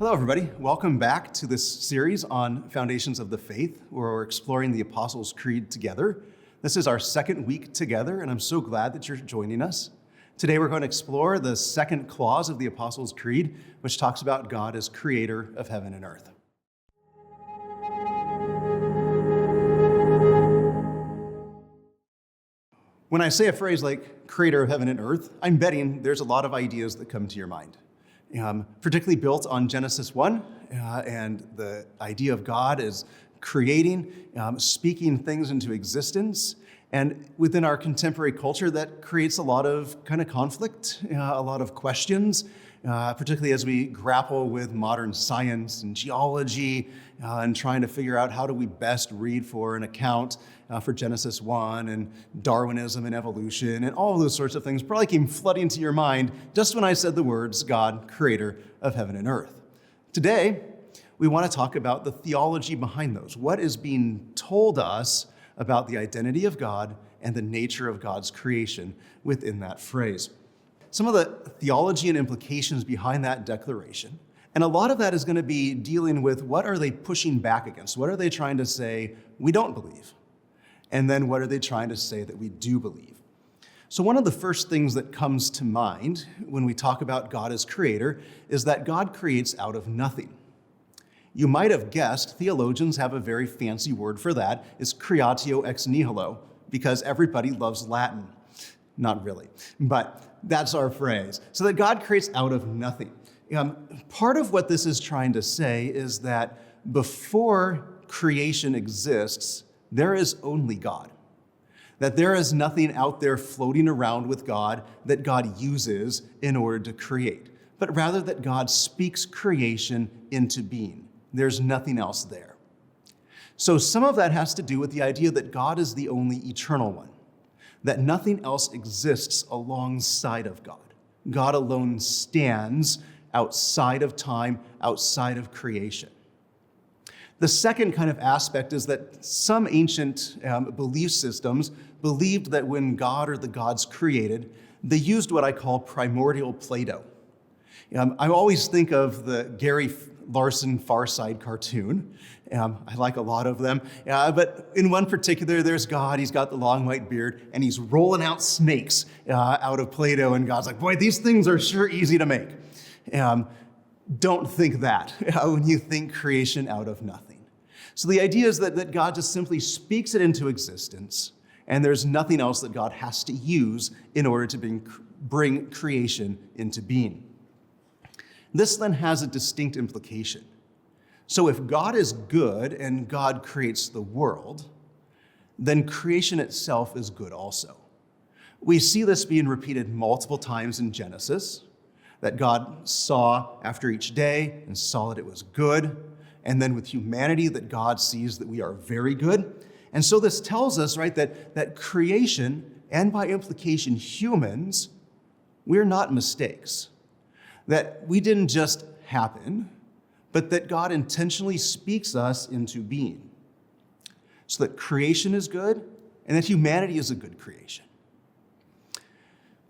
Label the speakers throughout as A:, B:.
A: Hello, everybody. Welcome back to this series on Foundations of the Faith, where we're exploring the Apostles' Creed together. This is our second week together, and I'm so glad that you're joining us. Today, we're going to explore the second clause of the Apostles' Creed, which talks about God as creator of heaven and earth. When I say a phrase like creator of heaven and earth, I'm betting there's a lot of ideas that come to your mind. Particularly built on Genesis 1 and the idea of God as creating, speaking things into existence. And within our contemporary culture, that creates a lot of kind of conflict, a lot of questions, particularly as we grapple with modern science and geology and trying to figure out how do we best read for an account for Genesis 1 and Darwinism and evolution and all of those sorts of things probably came flooding to your mind just when I said the words, God, creator of heaven and earth. Today, we want to talk about the theology behind those. What is being told us about the identity of God and the nature of God's creation within that phrase. Some of the theology and implications behind that declaration, and a lot of that is going to be dealing with what are they pushing back against? What are they trying to say we don't believe? And then what are they trying to say that we do believe? So one of the first things that comes to mind when we talk about God as creator is that God creates out of nothing. You might have guessed theologians have a very fancy word for that. It's creatio ex nihilo, because everybody loves Latin. Not really, but that's our phrase. So that God creates out of nothing. Part of what this is trying to say is that before creation exists, there is only God. That there is nothing out there floating around with God that God uses in order to create, but rather that God speaks creation into being. There's nothing else there. So some of that has to do with the idea that God is the only eternal one, that nothing else exists alongside of God. God alone stands outside of time, outside of creation. The second kind of aspect is that some ancient belief systems believed that when God or the gods created, they used what I call primordial Play-Doh. I always think of the Gary Larson Far Side cartoon. I like a lot of them. But in one particular, there's God. He's got the long white beard, and he's rolling out snakes out of Play-Doh. And God's like, boy, these things are sure easy to make. Don't think that when you think creation out of nothing. So the idea is that God just simply speaks it into existence, and there's nothing else that God has to use in order to bring creation into being. This then has a distinct implication. So if God is good and God creates the world, then creation itself is good also. We see this being repeated multiple times in Genesis, that God saw after each day and saw that it was good, and then with humanity that God sees that we are very good. And so this tells us, right, that creation, and by implication humans, we're not mistakes. That we didn't just happen, but that God intentionally speaks us into being. So that creation is good, and that humanity is a good creation.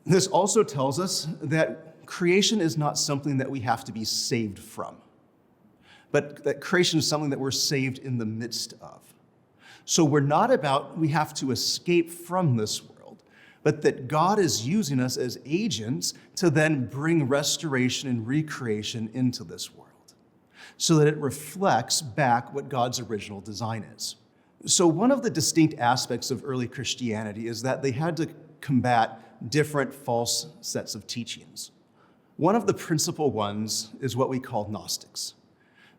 A: This also tells us that creation is not something that we have to be saved from, but that creation is something that we're saved in the midst of. So we're not about we have to escape from this world, but that God is using us as agents to then bring restoration and recreation into this world so that it reflects back what God's original design is. So one of the distinct aspects of early Christianity is that they had to combat different false sets of teachings. One of the principal ones is what we call Gnostics.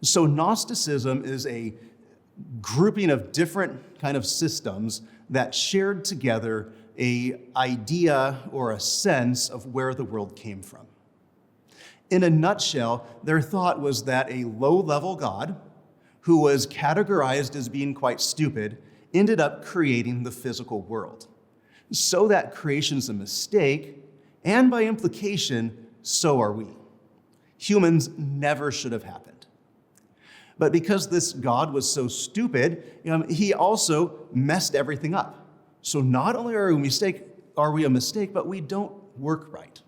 A: So Gnosticism is a grouping of different kind of systems that shared together an idea or a sense of where the world came from. In a nutshell, their thought was that a low-level God, who was categorized as being quite stupid, ended up creating the physical world. So that creation's a mistake, and by implication, so are we. Humans never should have happened. But because this God was so stupid, he also messed everything up. So not only are we a mistake, but we don't work right.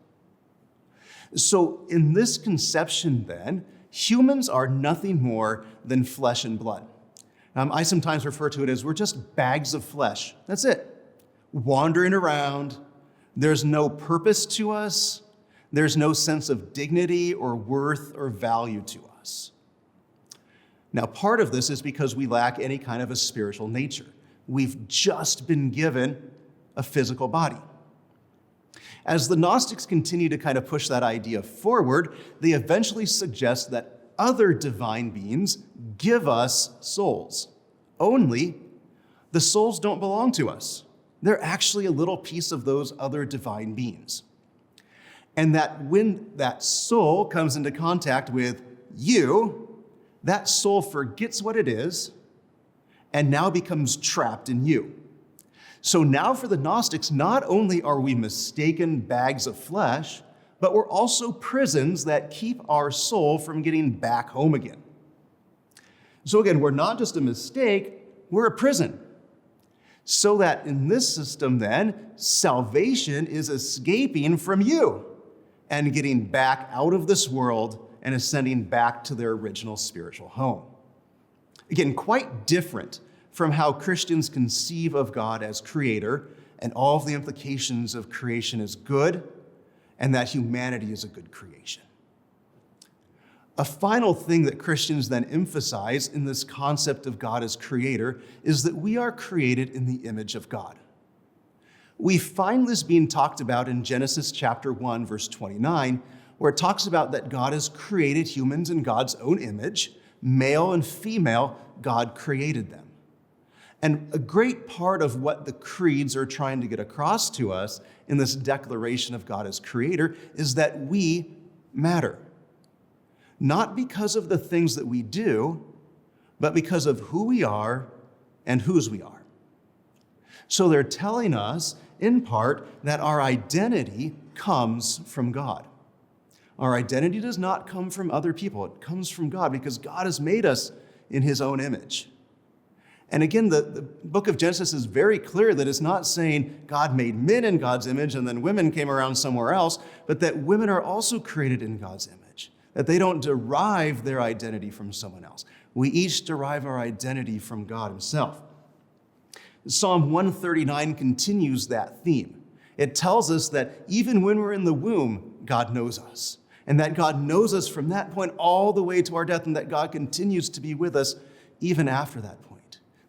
A: So in this conception then, humans are nothing more than flesh and blood. I sometimes refer to it as we're just bags of flesh. That's it. Wandering around. There's no purpose to us. There's no sense of dignity or worth or value to us. Now, part of this is because we lack any kind of a spiritual nature. We've just been given a physical body. As the Gnostics continue to kind of push that idea forward, they eventually suggest that other divine beings give us souls. Only the souls don't belong to us. They're actually a little piece of those other divine beings. And that when that soul comes into contact with you, that soul forgets what it is and now becomes trapped in you. So now for the Gnostics, not only are we mistaken bags of flesh, but we're also prisons that keep our soul from getting back home again. So again, we're not just a mistake, we're a prison. So that in this system then, salvation is escaping from you and getting back out of this world and ascending back to their original spiritual home. Again, quite different from how Christians conceive of God as creator and all of the implications of creation as good and that humanity is a good creation. A final thing that Christians then emphasize in this concept of God as creator is that we are created in the image of God. We find this being talked about in Genesis chapter 1, verse 29, where it talks about that God has created humans in God's own image, male and female, God created them. And a great part of what the creeds are trying to get across to us in this declaration of God as creator is that we matter. Not because of the things that we do, but because of who we are and whose we are. So they're telling us, in part, that our identity comes from God. Our identity does not come from other people. It comes from God because God has made us in his own image. And again, the book of Genesis is very clear that it's not saying God made men in God's image and then women came around somewhere else, but that women are also created in God's image, that they don't derive their identity from someone else. We each derive our identity from God himself. Psalm 139 continues that theme. It tells us that even when we're in the womb, God knows us, and that God knows us from that point all the way to our death, and that God continues to be with us even after that point.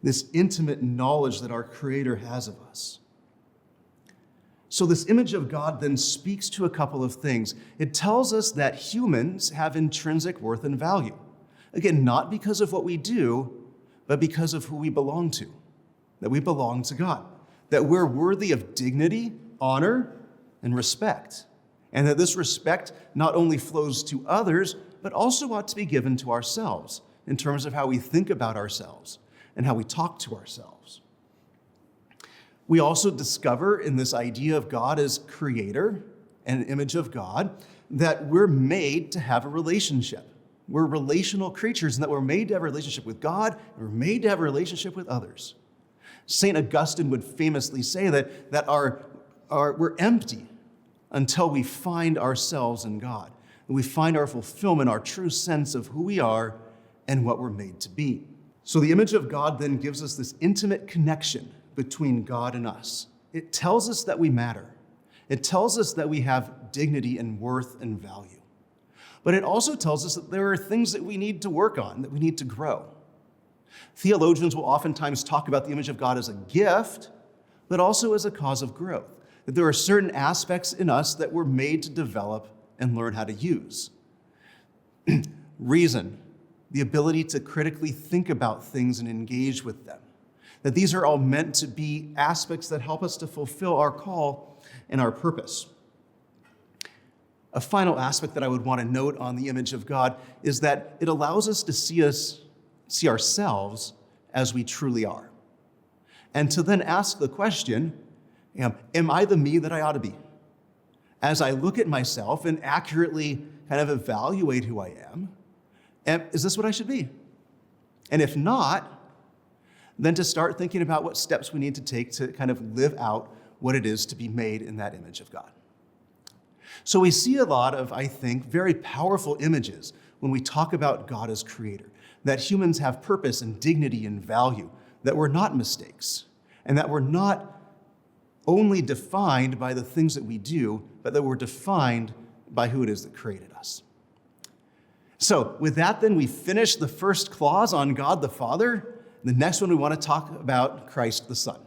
A: This intimate knowledge that our Creator has of us. So this image of God then speaks to a couple of things. It tells us that humans have intrinsic worth and value. Again, not because of what we do, but because of who we belong to. That we belong to God. That we're worthy of dignity, honor, and respect. And that this respect not only flows to others, but also ought to be given to ourselves in terms of how we think about ourselves and how we talk to ourselves. We also discover in this idea of God as creator and an image of God that we're made to have a relationship. We're relational creatures and that we're made to have a relationship with God and we're made to have a relationship with others. St. Augustine would famously say that we're empty until we find ourselves in God. And we find our fulfillment, our true sense of who we are and what we're made to be. So the image of God then gives us this intimate connection between God and us. It tells us that we matter. It tells us that we have dignity and worth and value. But it also tells us that there are things that we need to work on, that we need to grow. Theologians will oftentimes talk about the image of God as a gift, but also as a cause of growth. That there are certain aspects in us that we're made to develop and learn how to use. Reason, the ability to critically think about things and engage with them. That these are all meant to be aspects that help us to fulfill our call and our purpose. A final aspect that I would want to note on the image of God is that it allows us to see ourselves as we truly are. And to then ask the question, am I the me that I ought to be? As I look at myself and accurately kind of evaluate who I am, is this what I should be? And if not, then to start thinking about what steps we need to take to kind of live out what it is to be made in that image of God. So we see a lot of, I think, very powerful images when we talk about God as creator, that humans have purpose and dignity and value, that we're not mistakes, and that we're not only defined by the things that we do, but that we're defined by who it is that created us. So with that, then, we finish the first clause on God the Father. The next one, we want to talk about Christ the Son.